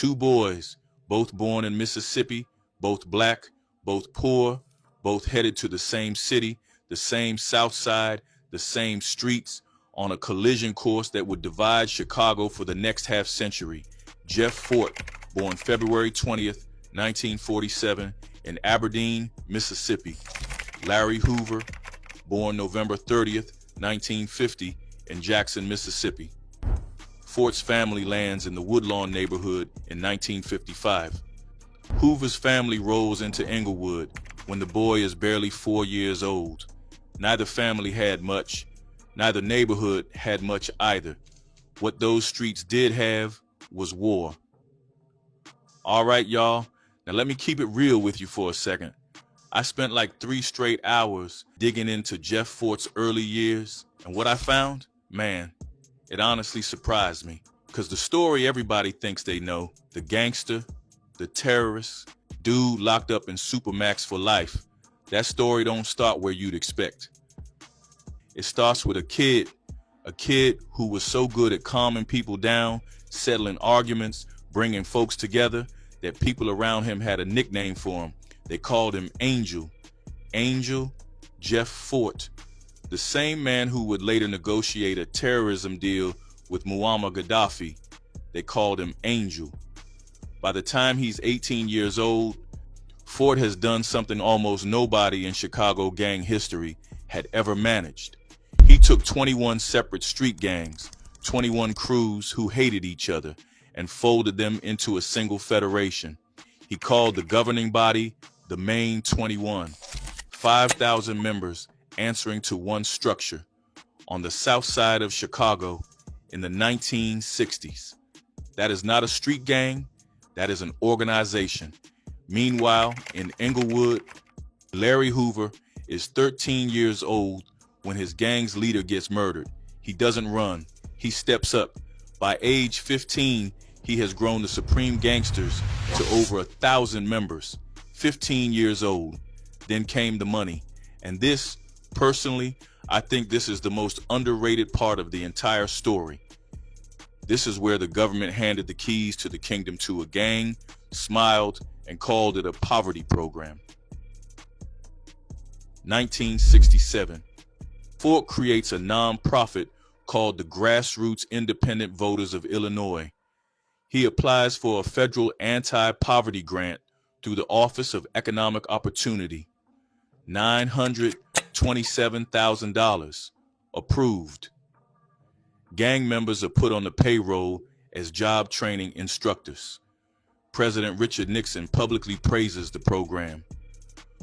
Two boys, both born in Mississippi, both black, both poor, both headed to the same city, the same South Side, the same streets, on a collision course that would divide Chicago for the next half century. Jeff Fort, born February 20th, 1947, in Aberdeen, Mississippi. Larry Hoover, born November 30th, 1950, in Jackson, Mississippi. Fort's family lands in the Woodlawn neighborhood in 1955. Hoover's family rolls into Englewood when the boy is barely 4 years old. Neither family had much. Neither neighborhood had much either. What those streets did have was war. All right, y'all. Now let me keep it real with you for a second. I spent like 3 straight hours digging into Jeff Fort's early years, and what I found, man, it honestly surprised me. Because the story everybody thinks they know, the gangster, the terrorist, dude locked up in Supermax for life, that story don't start where you'd expect. It starts with a kid who was so good at calming people down, settling arguments, bringing folks together, that people around him had a nickname for him. They called him Angel. Angel Jeff Fort, the same man who would later negotiate a terrorism deal with Muammar Gaddafi. They called him Angel. By the time he's 18 years old, Fort has done something almost nobody in Chicago gang history had ever managed. He took 21 separate street gangs, 21 crews who hated each other, and folded them into a single federation. He called the governing body the Main 21, 5,000 members answering to one structure on the south side of Chicago in the 1960s. That is not a street gang, that is an organization. Meanwhile, in Englewood, Larry Hoover is 13 years old when his gang's leader gets murdered. He doesn't run, he steps up. By age 15, he has grown the Supreme Gangsters to over 1,000 members. 15 years old. Then came the money. And this, personally, I think this is the most underrated part of the entire story. This is where the government handed the keys to the kingdom to a gang, smiled, and called it a poverty program. 1967. Fort creates a non-profit called the Grassroots Independent Voters of Illinois. He applies for a federal anti-poverty grant through the Office of Economic Opportunity. $927,000. Approved. Gang members are put on the payroll as job training instructors. President Richard Nixon publicly praises the program.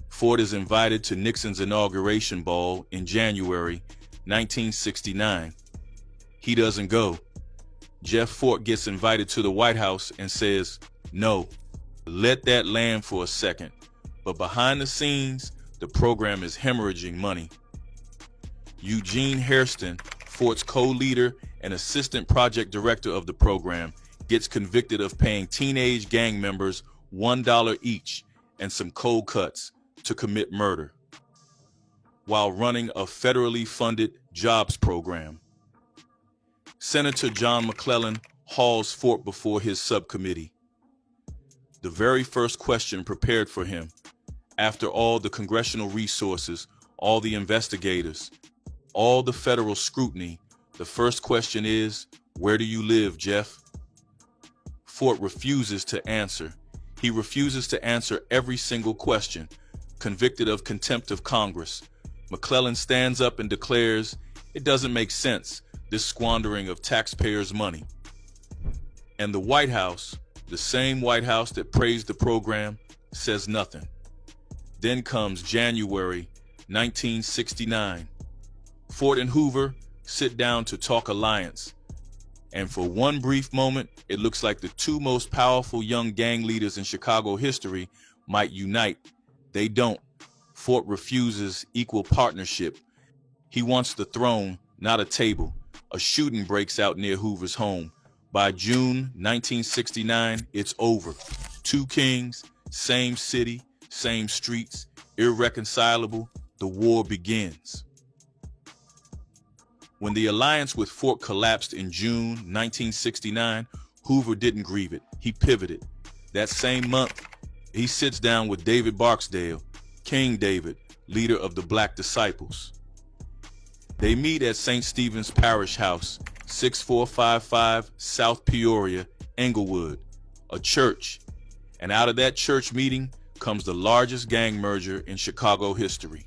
Fort is invited to Nixon's inauguration ball in January 1969. He doesn't go. Jeff Fort gets invited to the White House and says, no, let that land for a second. But behind the scenes, the program is hemorrhaging money. Eugene Hairston, Fort's co-leader and assistant project director of the program, gets convicted of paying teenage gang members $1 each and some cold cuts to commit murder while running a federally funded jobs program. Senator John McClellan hauls Fort before his subcommittee. The very first question prepared for him, after all the congressional resources, all the investigators, all the federal scrutiny, the first question is, where do you live, Jeff? Fort refuses to answer. He refuses to answer every single question, convicted of contempt of Congress. McClellan stands up and declares, it doesn't make sense, this squandering of taxpayers' money. And the White House, the same White House that praised the program, says nothing. Then comes January 1969. Fort and Hoover sit down to talk alliance. And for one brief moment, it looks like the two most powerful young gang leaders in Chicago history might unite. They don't. Fort refuses equal partnership. He wants the throne, not a table. A shooting breaks out near Hoover's home. By June 1969, it's over. Two kings, same city, same streets, irreconcilable. The war begins. When the alliance with Fort collapsed in June 1969, Hoover didn't grieve it. he pivoted. That same month, he sits down with David Barksdale, King David, leader of the Black Disciples. They meet at St. Stephen's Parish House, 6455 South Peoria, Englewood, a church. And out of that church meeting comes the largest gang merger in Chicago history.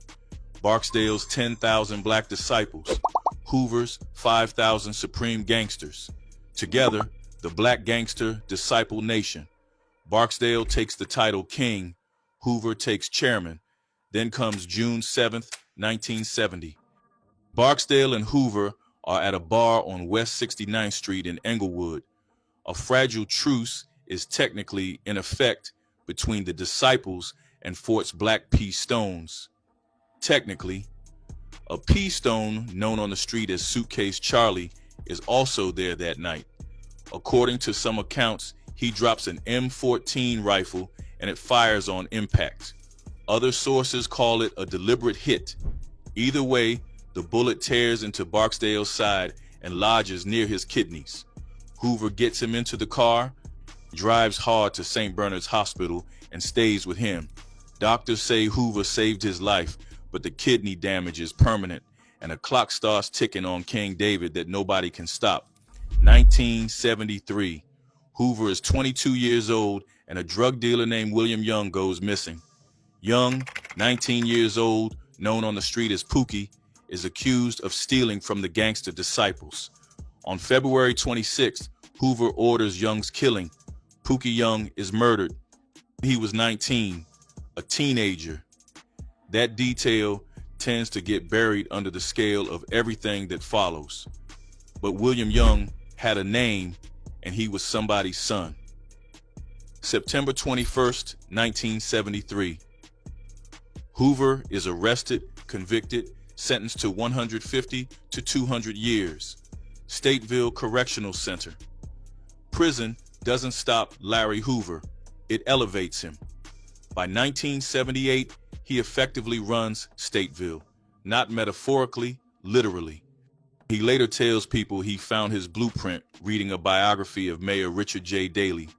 Barksdale's 10,000 Black Disciples, Hoover's 5,000 Supreme Gangsters. Together, the Black Gangster Disciple Nation. Barksdale takes the title King, Hoover takes Chairman. Then comes June 7th, 1970. Barksdale and Hoover are at a bar on West 69th Street in Englewood. A fragile truce is technically in effect between the Disciples and Fort's Black P. Stones. Technically, a P. Stone, known on the street as Suitcase Charlie, is also there that night. According to some accounts, he drops an M14 rifle and it fires on impact. Other sources call it a deliberate hit. Either way, the bullet tears into Barksdale's side and lodges near his kidneys. Hoover gets him into the car, drives hard to St. Bernard's Hospital, and stays with him. Doctors say Hoover saved his life, but the kidney damage is permanent, and a clock starts ticking on King David that nobody can stop. 1973. Hoover is 22 years old, and a drug dealer named William Young goes missing. Young, 19 years old, known on the street as Pookie, is accused of stealing from the gangster Disciples. On February 26th, Hoover orders Young's killing. Pookie Young is murdered. He was 19, a teenager. That detail tends to get buried under the scale of everything that follows. But William Young had a name, and he was somebody's son. September 21st, 1973. Hoover is arrested, convicted, sentenced to 150 to 200 years. Stateville Correctional Center. Prison doesn't stop Larry Hoover, it elevates him. By 1978, he effectively runs Stateville, not metaphorically, literally. He later tells people he found his blueprint reading a biography of Mayor Richard J. Daley.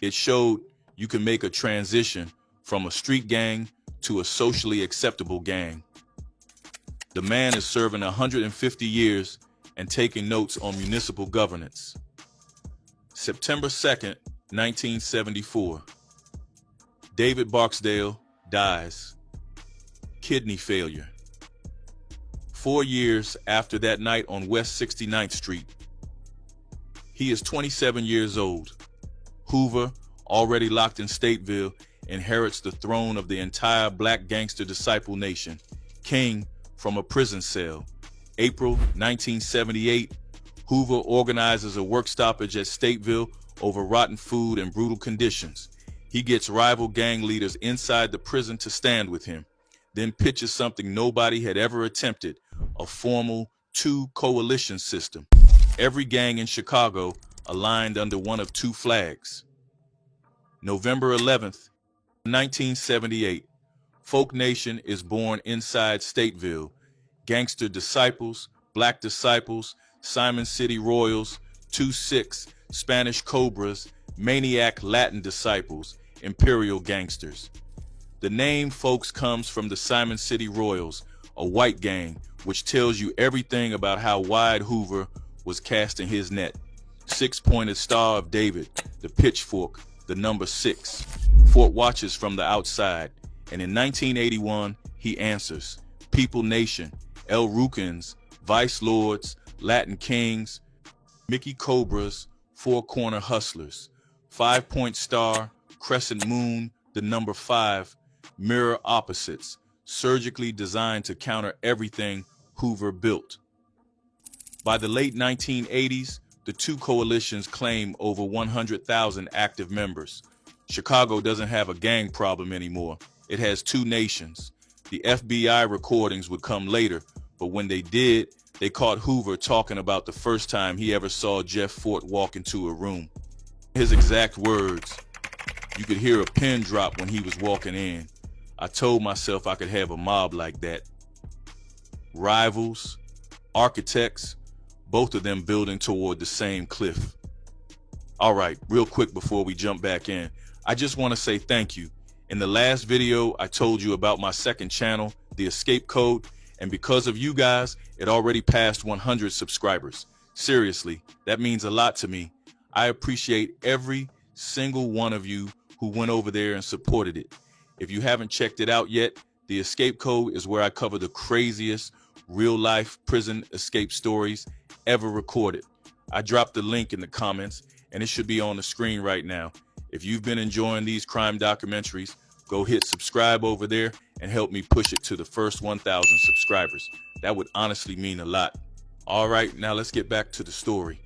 It showed you can make a transition from a street gang to a socially acceptable gang. The man is serving 150 years and taking notes on municipal governance. September 2nd, 1974. David Barksdale dies. Kidney failure. 4 years after that night on West 69th Street. He is 27 years old. Hoover, already locked in Stateville, inherits the throne of the entire Black Gangster Disciple Nation, King from a prison cell. April 1978, Hoover organizes a work stoppage at Stateville over rotten food and brutal conditions. He gets rival gang leaders inside the prison to stand with him, then pitches something nobody had ever attempted, a formal two-coalition system. Every gang in Chicago aligned under one of two flags. November 11th, 1978, Folk Nation is born inside Stateville. Gangster Disciples, Black Disciples, Simon City Royals, 2-6, Spanish Cobras, Maniac Latin Disciples, Imperial Gangsters. The name Folks comes from the Simon City Royals, a white gang, which tells you everything about how wide Hoover was casting his net. Six-pointed Star of David, the pitchfork, the number 6. Fort watches from the outside, and in 1981, he answers. People Nation, El Rukins, Vice Lords, Latin Kings, Mickey Cobras, Four Corner Hustlers, 5-point Star, Crescent Moon, the number 5, mirror opposites, surgically designed to counter everything Hoover built. By the late 1980s, the two coalitions claim over 100,000 active members. Chicago doesn't have a gang problem anymore. It has two nations. The FBI recordings would come later, but when they did, they caught Hoover talking about the first time he ever saw Jeff Fort walk into a room. His exact words, "You could hear a pin drop when he was walking in. I told myself I could have a mob like that." Rivals, architects, both of them building toward the same cliff. All right, real quick before we jump back in, I just want to say thank you. In the last video, I told you about my second channel, The Escape Code, and because of you guys, it already passed 100 subscribers. Seriously, that means a lot to me. I appreciate every single one of you who went over there and supported it. If you haven't checked it out yet, The Escape Code is where I cover the craziest real-life prison escape stories ever recorded. I dropped the link in the comments, and it should be on the screen right now. If you've been enjoying these crime documentaries, go hit subscribe over there and help me push it to the first 1,000 subscribers. That would honestly mean a lot. All right, now let's get back to the story.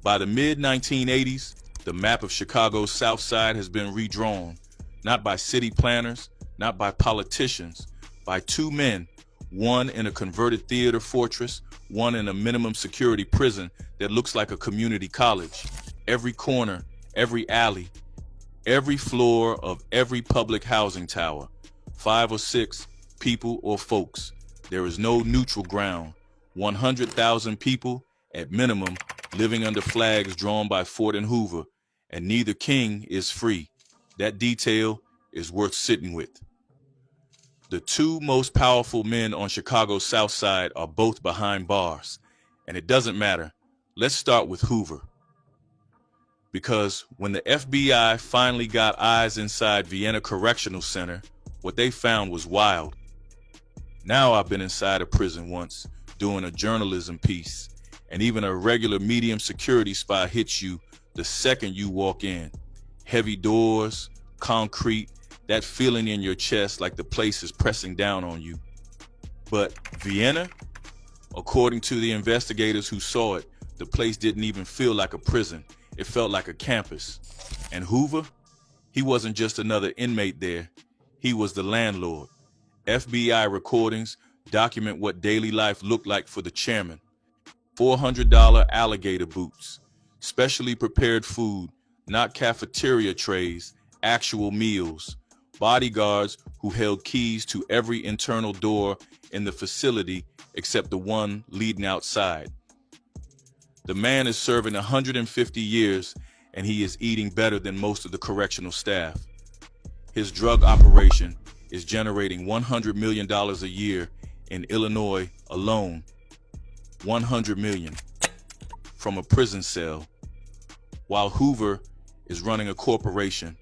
By the mid-1980s, the map of Chicago's South Side has been redrawn, not by city planners, not by politicians, by two men, one in a converted theater fortress, one in a minimum security prison that looks like a community college. Every corner, every alley, every floor of every public housing tower, 5 or 6 people or folks. There is no neutral ground. 100,000 people at minimum living under flags drawn by Ford and Hoover, and neither king is free. That detail is worth sitting with. The two most powerful men on Chicago's South Side are both behind bars, and it doesn't matter. Let's start with Hoover. Because when the FBI finally got eyes inside Vienna Correctional Center, what they found was wild. Now I've been inside a prison once, doing a journalism piece, and even a regular medium security spy hits you the second you walk in. Heavy doors, concrete, that feeling in your chest like the place is pressing down on you. But Vienna? According to the investigators who saw it, the place didn't even feel like a prison. It felt like a campus. And Hoover? He wasn't just another inmate there. He was the landlord. FBI recordings document what daily life looked like for the chairman. $400 alligator boots, specially prepared food, not cafeteria trays, actual meals. Bodyguards who held keys to every internal door in the facility except the one leading outside. The man is serving 150 years, and he is eating better than most of the correctional staff. His drug operation is generating $100 million a year in Illinois alone. $100 million from a prison cell, while Hoover is running a corporation.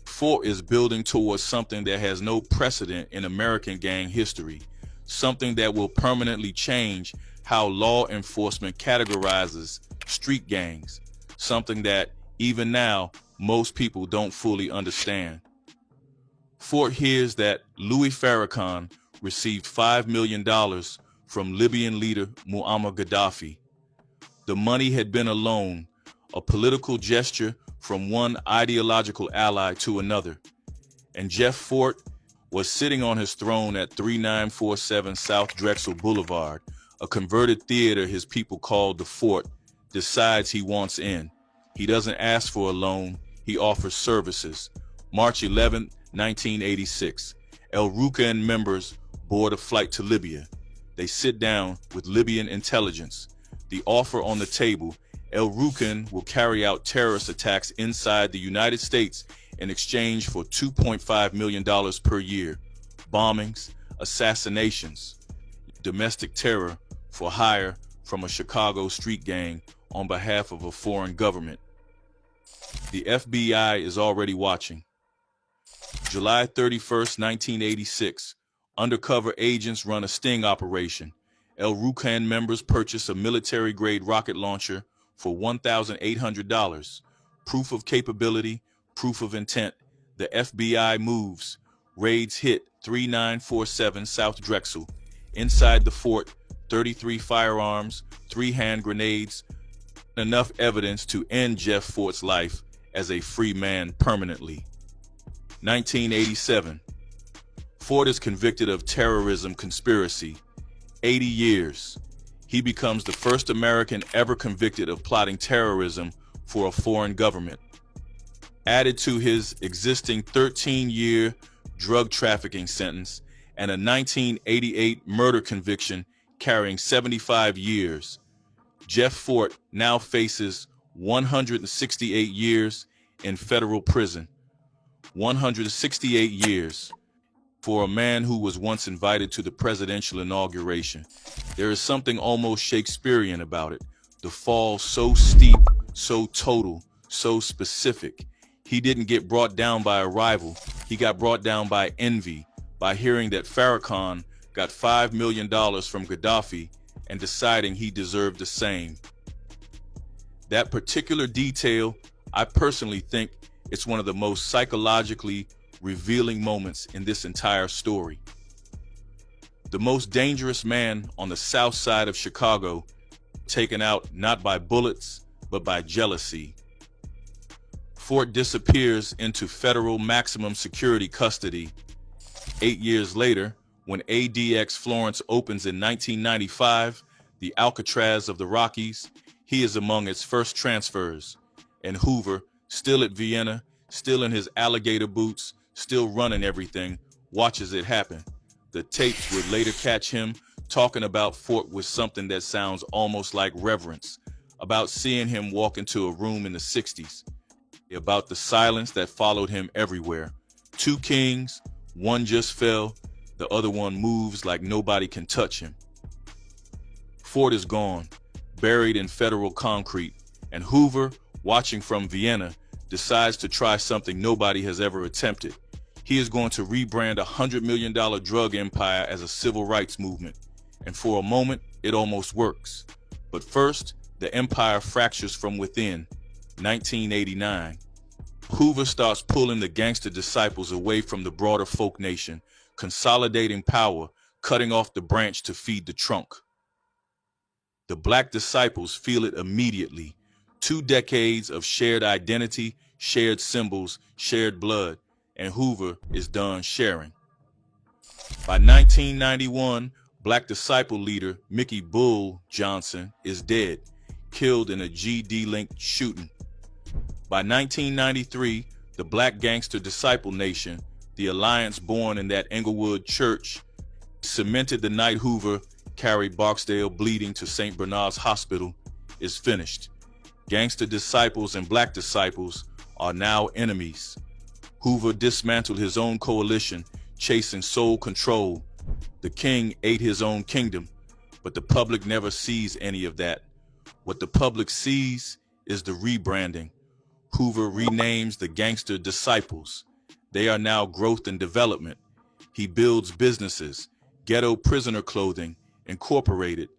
Fort is building towards something that has no precedent in American gang history, something that will permanently change how law enforcement categorizes street gangs, something that even now most people don't fully understand. Fort hears that Louis Farrakhan received $5 million from Libyan leader Muammar Gaddafi. The money had been a loan, a political gesture from one ideological ally to another. And Jeff Fort was sitting on his throne at 3947 South Drexel Boulevard, a converted theater his people called the Fort, decides he wants in. He doesn't ask for a loan, he offers services. March 11, 1986, El Rucan members board a flight to Libya. They sit down with Libyan intelligence. The offer on the table: El Rucan will carry out terrorist attacks inside the United States in exchange for $2.5 million per year. Bombings, assassinations, domestic terror for hire from a Chicago street gang on behalf of a foreign government. The FBI is already watching. July 31st, 1986, undercover agents run a sting operation. El Rucan members purchase a military-grade rocket launcher for $1,800. Proof of capability, proof of intent. The FBI moves. Raids hit 3947 South Drexel. Inside the fort, 33 firearms, 3 hand grenades, enough evidence to end Jeff Fort's life as a free man permanently. 1987. Fort is convicted of terrorism conspiracy. 80 years. He becomes the first American ever convicted of plotting terrorism for a foreign government. Added to his existing 13-year drug trafficking sentence and a 1988 murder conviction carrying 75 years, Jeff Fort now faces 168 years in federal prison. 168 years for a man who was once invited to the presidential inauguration. There is something almost Shakespearean about it. The fall so steep, so total, so specific. He didn't get brought down by a rival. He got brought down by envy, by hearing that Farrakhan got $5 million from Gaddafi and deciding he deserved the same. That particular detail, I personally think it's one of the most psychologically revealing moments in this entire story. The most dangerous man on the south side of Chicago, taken out not by bullets, but by jealousy. Fort disappears into federal maximum security custody. 8 years later, when ADX Florence opens in 1995, the Alcatraz of the Rockies, he is among its first transfers. And Hoover, still at Vienna, still in his alligator boots, still running everything, watches it happen. The tapes would later catch him talking about Fort with something that sounds almost like reverence, about seeing him walk into a room in the 60s, about the silence that followed him everywhere. Two kings, one just fell, the other one moves like nobody can touch him. Fort is gone, buried in federal concrete, and Hoover, watching from Vienna, decides to try something nobody has ever attempted. He is going to rebrand a $100 million drug empire as a civil rights movement. And for a moment, it almost works. But first, the empire fractures from within. 1989. Hoover starts pulling the gangster disciples away from the broader folk nation, consolidating power, cutting off the branch to feed the trunk. The black disciples feel it immediately. 2 decades of shared identity, shared symbols, shared blood, and Hoover is done sharing. By 1991, black disciple leader Mickey Bull Johnson is dead, killed in a GD-linked shooting. By 1993, the black gangster disciple nation, the alliance born in that Englewood church, cemented the night Hoover carried Barksdale bleeding to St. Bernard's Hospital, is finished. Gangster disciples and black disciples are now enemies. Hoover dismantled his own coalition, chasing soul control. The king ate his own kingdom, but the public never sees any of that. What the public sees is the rebranding. Hoover renames the gangster disciples. They are now growth and development. He builds businesses, Ghetto Prisoner Clothing, Incorporated,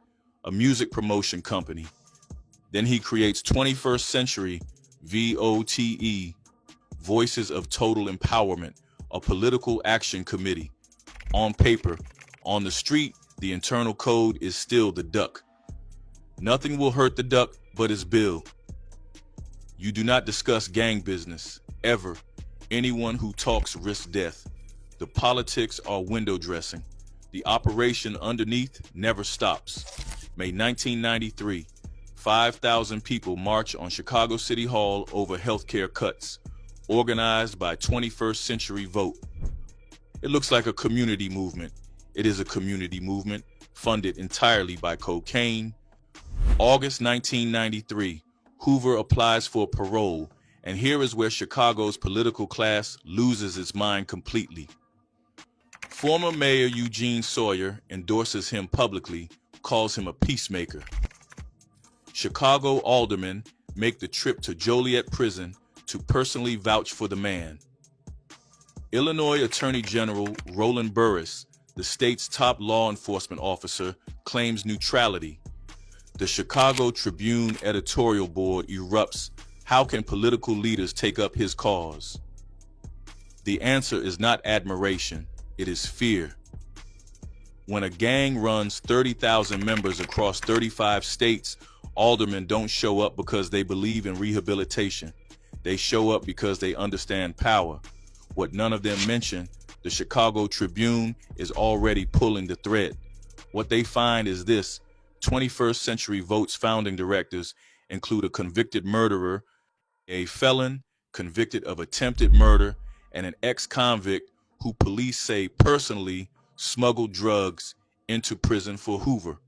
a music promotion company. Then he creates 21st Century VOTE, Voices of Total Empowerment, a political action committee. On paper, on the street, the internal code is still the duck. Nothing will hurt the duck but his bill. You do not discuss gang business, ever. Anyone who talks risks death. The politics are window dressing. The operation underneath never stops. May 1993, 5,000 people march on Chicago City Hall over healthcare cuts, organized by 21st Century Vote. It looks like a community movement. It is a community movement funded entirely by cocaine. August 1993, Hoover applies for parole, and here is where Chicago's political class loses its mind completely. Former Mayor Eugene Sawyer endorses him publicly, calls him a peacemaker. Chicago aldermen make the trip to Joliet Prison to personally vouch for the man. Illinois Attorney General Roland Burris, the state's top law enforcement officer, claims neutrality. The Chicago Tribune editorial board erupts. How can political leaders take up his cause? The answer is not admiration, it is fear. When a gang runs 30,000 members across 35 states, aldermen don't show up because they believe in rehabilitation. They show up because they understand power. What none of them mention, the Chicago Tribune is already pulling the thread. What they find is this: 21st Century Vote's founding directors include a convicted murderer, a felon convicted of attempted murder, and an ex-convict who police say personally smuggled drugs into prison for Hoover.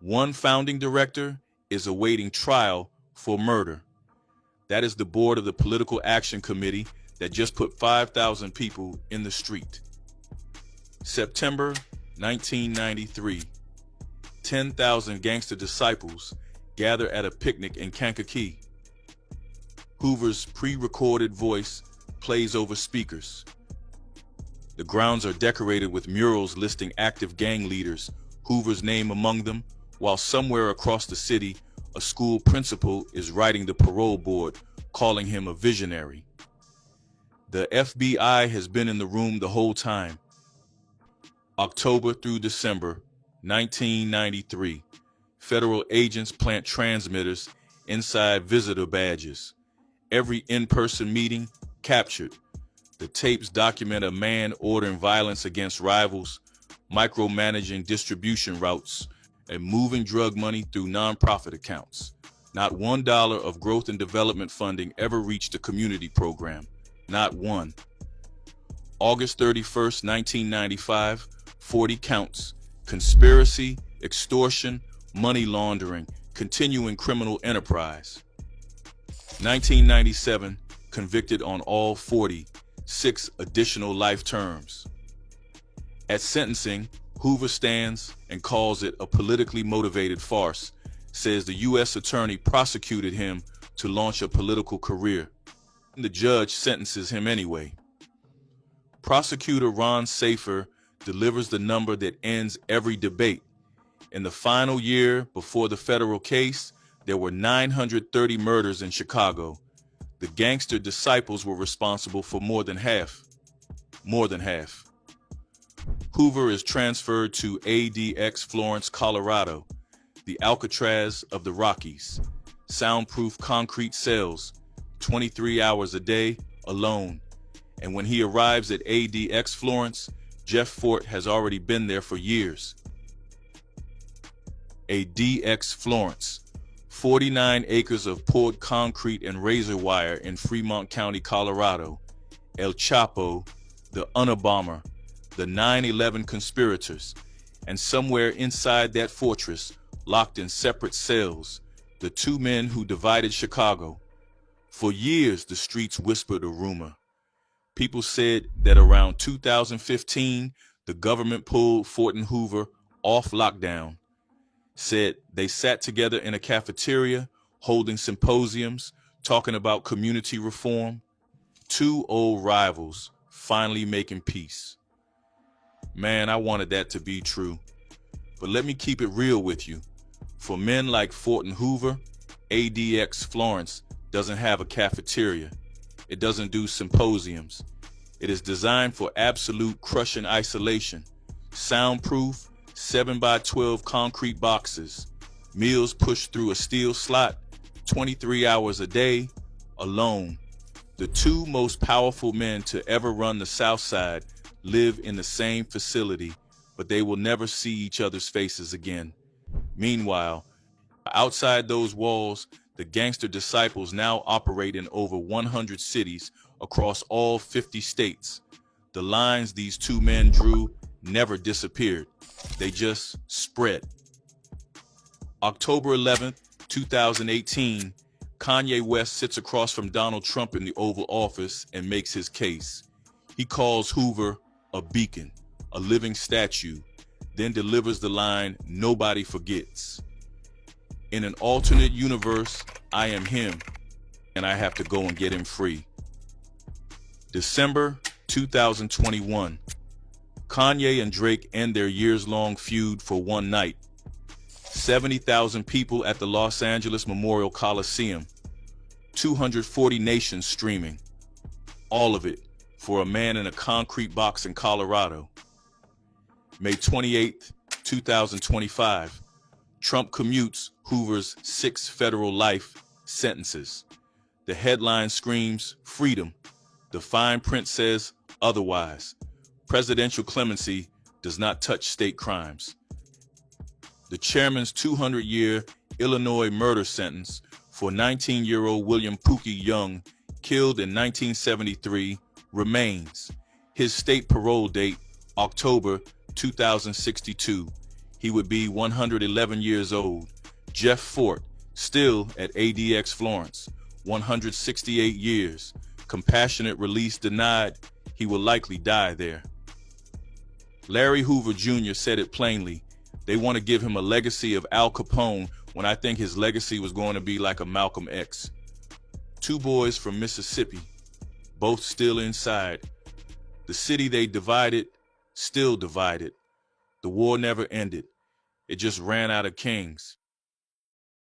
One founding director is awaiting trial for murder. That is the board of the Political Action Committee that just put 5,000 people in the street. September 1993, 10,000 gangster disciples gather at a picnic in Kankakee. Hoover's pre-recorded voice plays over speakers. The grounds are decorated with murals listing active gang leaders, Hoover's name among them, while somewhere across the city, a school principal is writing the parole board, calling him a visionary. The FBI has been in the room the whole time. October through December 1993, federal agents plant transmitters inside visitor badges. Every in-person meeting captured. The tapes document a man ordering violence against rivals, micromanaging distribution routes, and moving drug money through nonprofit accounts. Not $1 of growth and development funding ever reached a community program. Not one. August 31st, 1995, 40 counts. Conspiracy, extortion, money laundering, continuing criminal enterprise. 1997, convicted on all 40, 6 additional life terms. At sentencing, Hoover stands and calls it a politically motivated farce, says the U.S. attorney prosecuted him to launch a political career. The judge sentences him anyway. Prosecutor Ron Safer delivers the number that ends every debate. In the final year before the federal case, there were 930 murders in Chicago. The gangster disciples were responsible for more than half. Hoover is transferred to ADX Florence, Colorado, the Alcatraz of the Rockies. Soundproof concrete cells, 23 hours a day, alone. And when he arrives at ADX Florence, Jeff Fort has already been there for years. ADX Florence, 49 acres of poured concrete and razor wire in Fremont County, Colorado. El Chapo, the Unabomber, the 9/11 conspirators, and somewhere inside that fortress, locked in separate cells, the 2 men who divided Chicago. For years, the streets whispered a rumor. People said that around 2015, the government pulled Fort and Hoover off lockdown. Said they sat together in a cafeteria, holding symposiums, talking about community reform. 2 old rivals finally making peace. Man, I wanted that to be true. But let me keep it real with you. For men like Fort and Hoover, ADX Florence doesn't have a cafeteria. It doesn't do symposiums. It is designed for absolute crushing isolation. Soundproof, 7x12 concrete boxes. Meals pushed through a steel slot, 23 hours a day, alone. The 2 most powerful men to ever run the South Side live in the same facility, but they will never see each other's faces again. Meanwhile, outside those walls, the gangster disciples now operate in over 100 cities across all 50 states. The lines these 2 men drew never disappeared. They just spread. October 11th, 2018, Kanye West sits across from Donald Trump in the Oval Office and makes his case. He calls Hoover a beacon, a living statue, then delivers the line, "Nobody forgets." In an alternate universe, I am him, and I have to go and get him free. December 2021. Kanye and Drake end their years-long feud for one night. 70,000 people at the Los Angeles Memorial Coliseum. 240 nations streaming. All of it for a man in a concrete box in Colorado. May 28, 2025. Trump commutes Hoover's 6 federal life sentences. The headline screams freedom. The fine print says otherwise. Presidential clemency does not touch state crimes. The chairman's 200-year Illinois murder sentence for 19-year-old William Pookie Young, killed in 1973, remains. His state parole date, October 2062. He would be 111 years old. Jeff Fort, Still at ADX Florence, 168 years. Compassionate release denied. He will likely die there. Larry Hoover Jr. said it plainly. They want to give him a legacy of Al Capone when I think his legacy was going to be like a Malcolm X. Two boys from Mississippi, both still inside. The city they divided, still divided. The war never ended. It just ran out of kings.